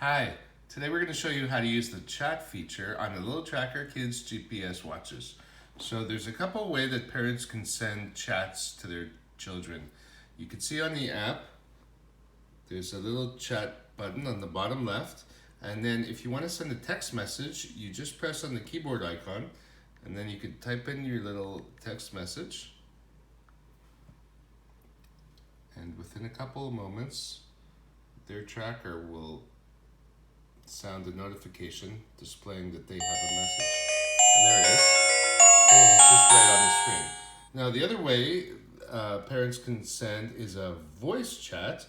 Hi, today we're going to show you how to use the chat feature on the Lil Tracker Kids GPS watches. So there's a couple of ways that parents can send chats to their children. You can see on the app, there's a little chat button on the bottom left. And then if you want to send a text message, you just press on the keyboard icon and then you can type in your little text message. And within a couple of moments, their tracker will sound a notification displaying that they have a message. And there it is. And it's just right on the screen. Now the other way parents can send is a voice chat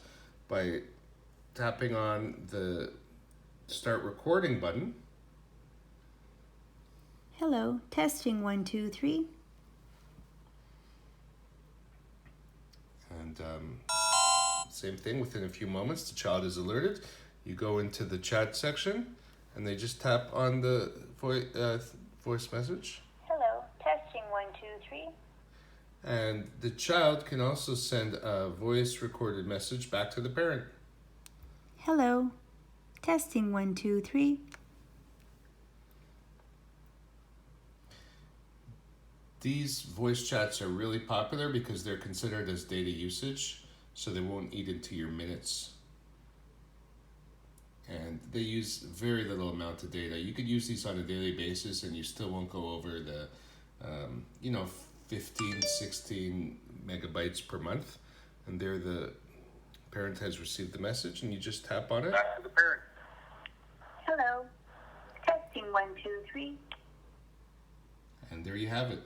by tapping on the start recording button. Hello, testing 1, 2, 3. And same thing, within a few moments the child is alerted. You go into the chat section and they just tap on the voice message. Hello, testing 1, 2, 3. And the child can also send a voice recorded message back to the parent. Hello, testing 1, 2, 3. These voice chats are really popular because they're considered as data usage, so they won't eat into your minutes. And they use very little amount of data. You could use these on a daily basis and you still won't go over the 15, 16 megabytes per month. And there the parent has received the message and you just tap on it. Back to the parent. Hello, testing 1, 2, 3. And there you have it.